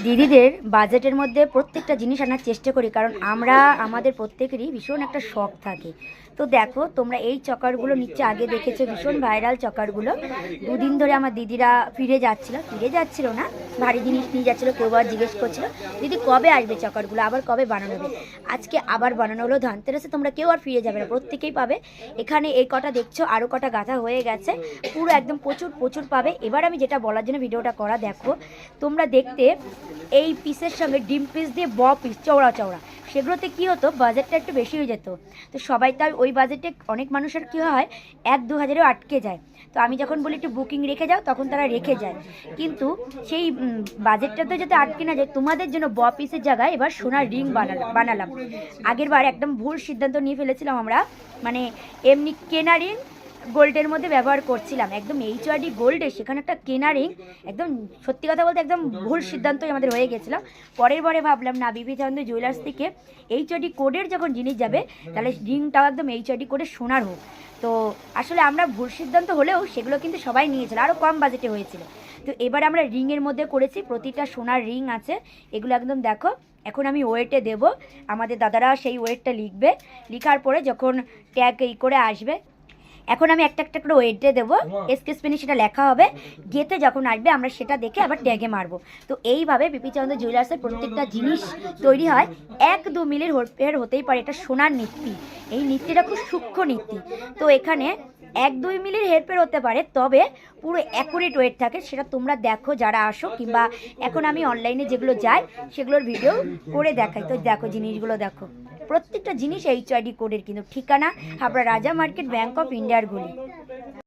দিদিদের বাজেটের মধ্যে প্রত্যেকটা জিনিস আনার চেষ্টা করি, কারণ আমরা আমাদের প্রত্যেকেরই ভীষণ একটা শখ থাকে। তো দেখো তোমরা এই চকারগুলো নিচে আগে দেখেছো, ভীষণ ভাইরাল চকারগুলো। দুদিন ধরে আমার দিদিরা ফিরে যাচ্ছিল না, ভারী জিনিস নিয়ে যাচ্ছিলো। কেউ আবার জিজ্ঞেস করছিল দিদি কবে আসবে চকারগুলো, আবার কবে বানানো হবে। আজকে আবার বানানো হলো ধনতেরাসে। তোমরা কেউ আর ফিরে যাবে না, প্রত্যেকেই পাবে। এখানে এই কটা দেখছো, আরও কটা গাঁথা হয়ে গেছে, পুরো একদম প্রচুর প্রচুর পাবে। এবার আমি যেটা বলার জন্য ভিডিওটা করা, দেখো তোমরা দেখতে এই পিসের সঙ্গে ডিম পিস দিয়ে পিস চওড়া চওড়া, সেগুলোতে কী হতো, বাজেটটা একটু বেশি হয়ে যেত। তো সবাই তার ওই বাজেটে, অনেক মানুষের কী হয় 1-2 হাজারেও আটকে যায়। তো আমি যখন বলি একটু বুকিং রেখে যাও, তখন তারা রেখে যায়। কিন্তু সেই বাজেটটাতে যাতে আটকে না যায়, তোমাদের জন্য পিসের জায়গায় এবার সোনার রিং বানালাম। আগের বার একদম ভুল সিদ্ধান্ত নিয়ে ফেলেছিলাম আমরা, মানে এমনি কেনা রিং গোল্ডের মধ্যে ব্যবহার করছিলাম, একদম HOD গোল্ডে, সেখানে একটা কেনা রিং। একদম সত্যি কথা বলতে একদম ভুল সিদ্ধান্তই আমাদের হয়ে গেছিলাম। পরের বারে ভাবলাম না, বিবিচানন্দ জুয়েলার্স থেকে HOD কোডের যখন জিনিস যাবে, তাহলে রিংটাও একদম HOD কোডের সোনার হোক। তো আসলে আমরা ভুল সিদ্ধান্ত হলেও সেগুলো কিন্তু সবাই নিয়েছিল, আরও কম বাজেটে হয়েছিল। তো এবার আমরা রিংয়ের মধ্যে করেছি, প্রতিটা সোনার রিং আছে। এগুলো একদম দেখো, এখন আমি ওয়েটে দেব, আমাদের দাদারা সেই ওয়েটটা লিখবে। লিখার পরে যখন ট্যাগ করে আসবে, এখন আমি একটা একটা করে ওয়েটে দেবো, স্কেচ পেনে সেটা লেখা হবে। গেতে যখন আসবে আমরা সেটা দেখে আবার ট্যাগে মারবো। তো এইভাবে বিপিচন্দ্র জুয়েলার্সের প্রত্যেকটা জিনিস তৈরি হয়। 1-2 মিলির হের হতেই পারে, এটা সোনার নীতি। এই নীতিটা খুব সূক্ষ্ম নীতি। তো এখানে 1-2 মিলির হেরফের হতে পারে, তবে পুরো অ্যাকুরেট ওয়েট থাকে। সেটা তোমরা দেখো যারা আসো, কিংবা এখন আমি অনলাইনে যেগুলো যাই সেগুলোর ভিডিও করে দেখাই। তো দেখো জিনিসগুলো দেখো, প্রত্যেকটা জিনিস HOD কোডের, কিন্তু ঠিকানা হাবড়া রাজা মার্কেট, ব্যাংক অফ ইন্ডিয়ার গলি।